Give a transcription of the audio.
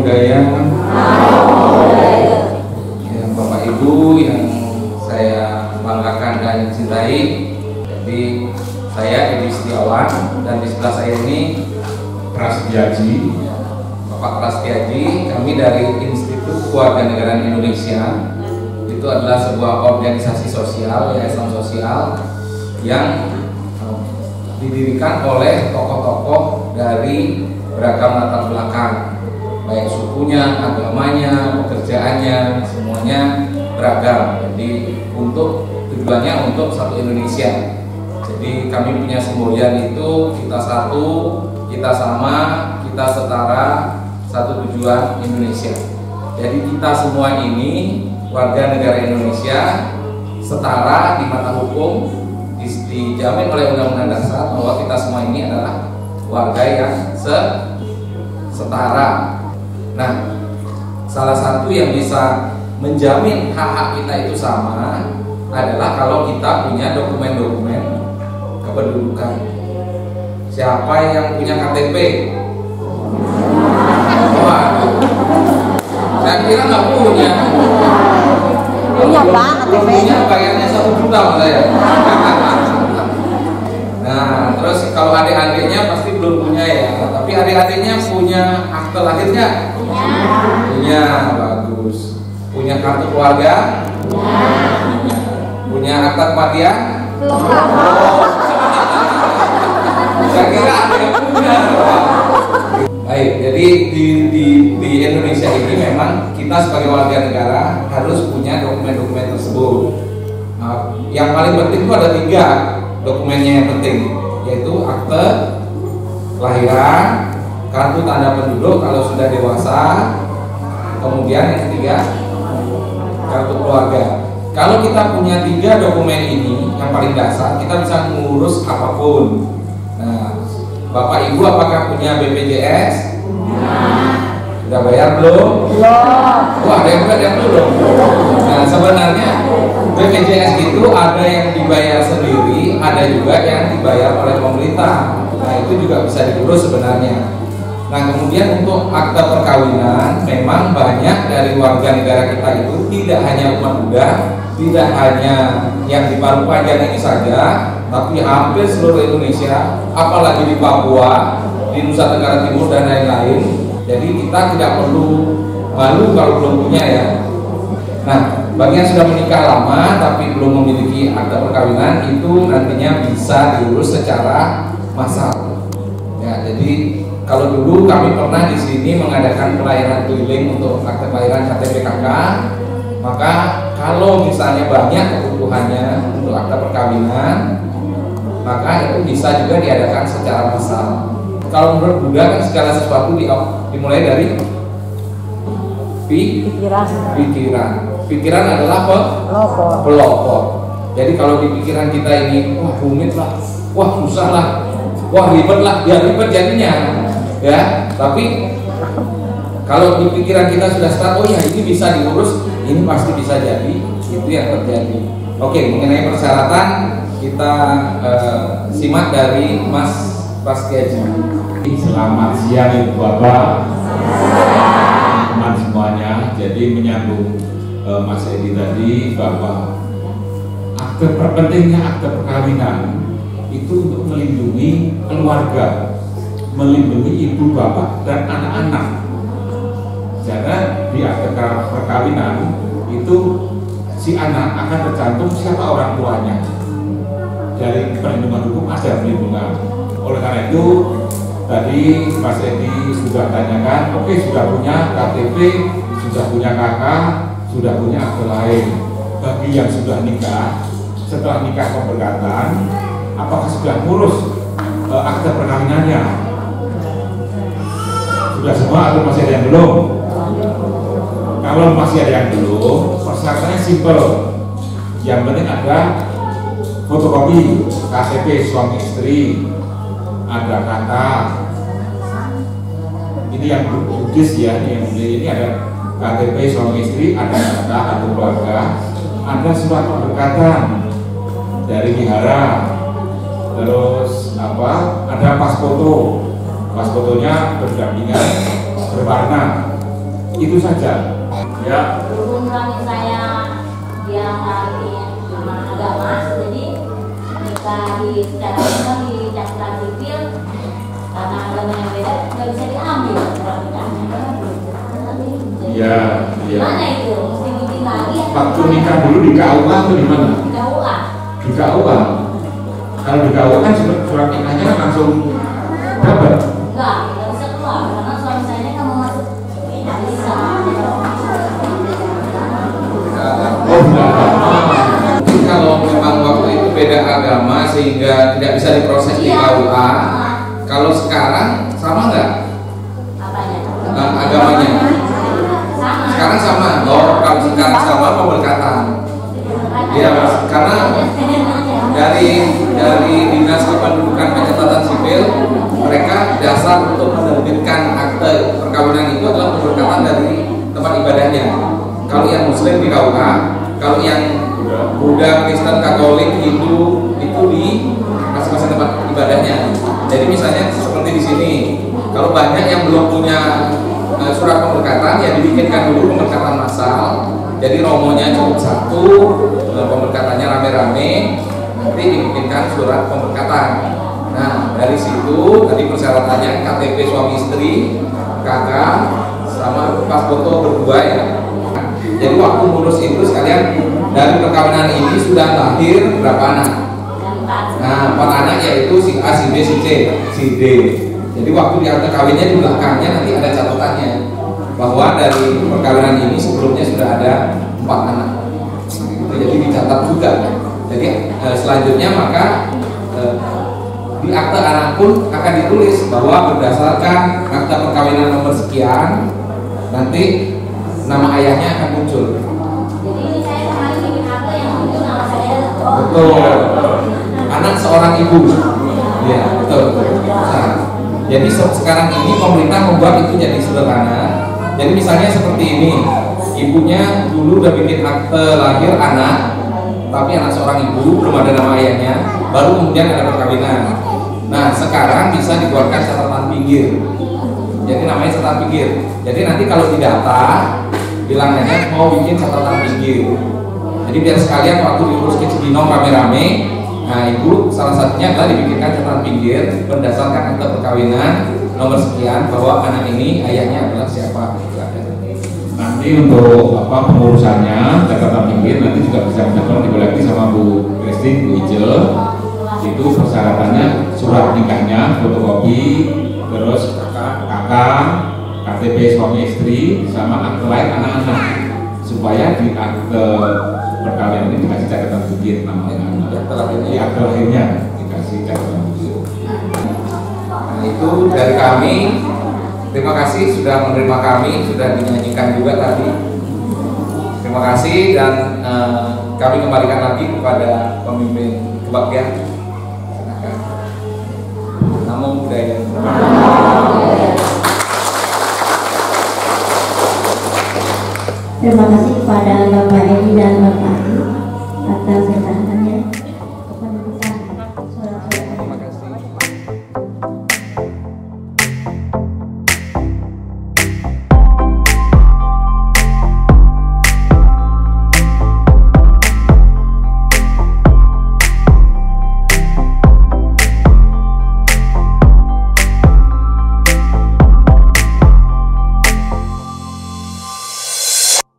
budaya. Yang Bapak Ibu yang saya banggakan dan cintai. Jadi saya Edi Setiawan dan di sebelah saya ini Prasetyaji. Bapak Prasetyaji. Kami dari Institut Kewarganegaraan Indonesia. Itu adalah sebuah organisasi sosial, yayasan sosial yang didirikan oleh tokoh-tokoh dari beragam latar belakang, baik sukunya, agamanya, pekerjaannya, semuanya beragam. Jadi tujuannya untuk satu Indonesia. Jadi kami punya semboyan itu, kita satu, kita sama, kita setara, satu tujuan Indonesia. Jadi kita semua ini warga negara Indonesia setara di mata hukum, dijamin oleh Undang-Undang Dasar bahwa kita semua ini adalah warga yang setara. Nah, salah satu yang bisa menjamin hak-hak kita itu sama adalah kalau kita punya dokumen-dokumen kependudukan. Siapa yang punya KTP? Waduh, saya kira nggak punya. Punya Pak KTP. Punya bayarnya 1 juta saya. Nah, terus kalau adik-adiknya pasti belum punya ya. Tapi adik-adiknya punya akte lahirnya? Punya, bagus. Punya kartu keluarga? Punya akta kematian? Saya kira ada yang punya. Baik, jadi di Indonesia ini memang kita sebagai warga negara harus punya dokumen-dokumen tersebut. Nah, yang paling penting itu ada 3 dokumennya yang penting, yaitu akte kelahiran, kartu tanda penduduk kalau sudah dewasa, kemudian yang ketiga kartu keluarga. Kalau kita punya 3 dokumen ini yang paling dasar, kita bisa mengurus apapun. Nah, Bapak Ibu apakah punya BPJS? Sudah bayar belum? Belum. Wah, ada yang belum. Nah, sebenarnya BPJS itu ada yang dibayar sendiri, ada juga yang dibayar oleh pemerintah. Nah, itu juga bisa diurus sebenarnya. Nah, kemudian untuk akta perkawinan, memang banyak dari warga negara kita itu tidak hanya umat Buddha, tidak hanya yang di Palu Panjang ini saja, tapi hampir seluruh Indonesia, apalagi di Papua, di Nusa Tenggara Timur dan lain-lain. Jadi kita tidak perlu malu kalau belum punya ya. Nah, bagi yang sudah menikah lama tapi belum memiliki akta perkawinan, itu nantinya bisa diurus secara massal. Ya, jadi kalau dulu kami pernah di sini mengadakan pelayanan keliling untuk akta kelahiran KTP KK, maka kalau misalnya banyak kebutuhannya untuk akta perkawinan, maka itu bisa juga diadakan secara massal. Kalau menurut Buddha kan segala sesuatu dimulai dari pikiran. Pikiran adalah pelopor. Jadi kalau di pikiran kita ini, wah rumit lah, wah susah lah, wah ribet lah, ya ribet jadinya, ya. Tapi kalau di pikiran kita sudah start, oh ya ini bisa diurus, ini pasti bisa jadi, itu yang terjadi. Oke, mengenai persyaratan kita simak dari Mas Prasetyaji. Selamat siang Ibu Bapak, teman semuanya. Jadi menyambung Mas Edi tadi bahwa pentingnya akte perkawinan itu untuk melindungi keluarga, melindungi ibu bapak dan anak-anak. Karena di akte perkawinan itu si anak akan tercantum siapa orang tuanya. Dari perlindungan hukum ada perlindungan. Oleh karena itu tadi Mas Edi sudah tanyakan, oke sudah punya KTP, sudah punya kakak, sudah punya akte lain. Bagi yang sudah nikah, setelah nikah pemberkatan, apakah sudah ngurus akte perkawinannya? Sudah semua atau masih ada yang belum? Kalau masih ada yang belum, persyaratannya simpel. Yang penting ada fotokopi KTP suami istri, ada kata. Ini yang Buddhis ya, ini ada KTP suami istri, ada kata kartu keluarga, ada surat pemberkatan dari wihara, terus ada pas fotonya berdampingan berwarna, Itu saja. Ya. Berhubung suami saya dia ngalih sama agama, jadi nikah di catatan sipil karena agama yang beda nggak bisa diambil surat nikahnya. Iya. Gimana itu? Mesti bikin lagi? Waktu nikah dulu di KUA atau di mana? Di KUA. Di KUA. Kalau di KUA kan surat nikahnya kan langsung dapat. Enggak bisa keluar karena suami saya kan mau masuk. Nggak bisa. Oh, enggak. Kalau memang waktu itu beda agama sehingga tidak bisa diproses di KUA, kalau sekarang sama nggak? Apanya? Agamanya? Sama. Sekarang sama. Oh, kalau sekarang sama pemberkatan. Iya, Mas. Karena dari Dinas Kependudukan Pencatatan Sipil, mereka dasar untuk menerbitkan akte perkawinan itu adalah pemberkatan dari tempat ibadahnya. Kalau yang Muslim di KUA, kalau yang Buddha, Kristen, Katolik, Hindu itu di masing-masing tempat ibadahnya. Jadi misalnya seperti di sini, kalau banyak yang belum punya surat pemberkatan, ya dibikinkan dulu pemberkatan massal. Jadi romonya cukup satu, pemberkatannya rame-rame, nanti dibikinkan surat pemberkatan. Nah dari situ tadi persyaratannya KTP suami istri, kakak, sama pas foto berdua ya. Jadi waktu ngurus itu sekalian dari perkawinan ini sudah lahir berapa anak? Nah 4 anak yaitu si A, si B, si C, si D. Jadi waktu di akte kawinnya di belakangnya nanti ada catatannya bahwa dari perkawinan ini sebelumnya sudah ada 4 anak. Jadi dicatat juga. Jadi selanjutnya maka di akte anak pun akan ditulis bahwa berdasarkan akte perkawinan nomor sekian nanti nama ayahnya akan muncul. Jadi ini saya kemarin bikin akte yang muncul nama saya. Betul. Anak seorang ibu. Ya, betul. Nah, jadi sekarang ini pemerintah membuat itu jadi sederhana. Jadi misalnya seperti ini, ibunya dulu udah bikin akte lahir anak, tapi anak seorang ibu belum ada nama ayahnya, baru kemudian ada perkawinan. Nah sekarang bisa dikeluarkan catatan pinggir. Jadi namanya catatan pinggir. Jadi nanti kalau didata bilang aja mau bikin catatan pinggir. Jadi biar sekalian waktu diurus ke Cibinong rame-rame, nah ibu salah satunya adalah dibikinkan catatan pinggir berdasarkan akte perkawinan nomor sekian bahwa anak ini ayahnya adalah siapa. Nanti untuk pengurusannya catatan pinggir nanti juga bisa ditolong lagi sama Bu Christine, Bu Ijel. Itu persyaratannya surat nikahnya, fotokopi, terus kakak, KTP suami istri, sama akte lahir anak-anak, supaya di akte perkawinan ini dikasih catatan pinggir nama anak-anak. Di akte lahirnya dikasih catatan pinggir. Nah itu dari kami. Terima kasih sudah menerima kami, sudah dinyanyikan juga tadi. Terima kasih dan kami kembalikan lagi kepada pemimpin kebaktian. Silakan. Namo Buddhaya. Terima kasih kepada Bapak Edi dan Bapak Adi atas keterangan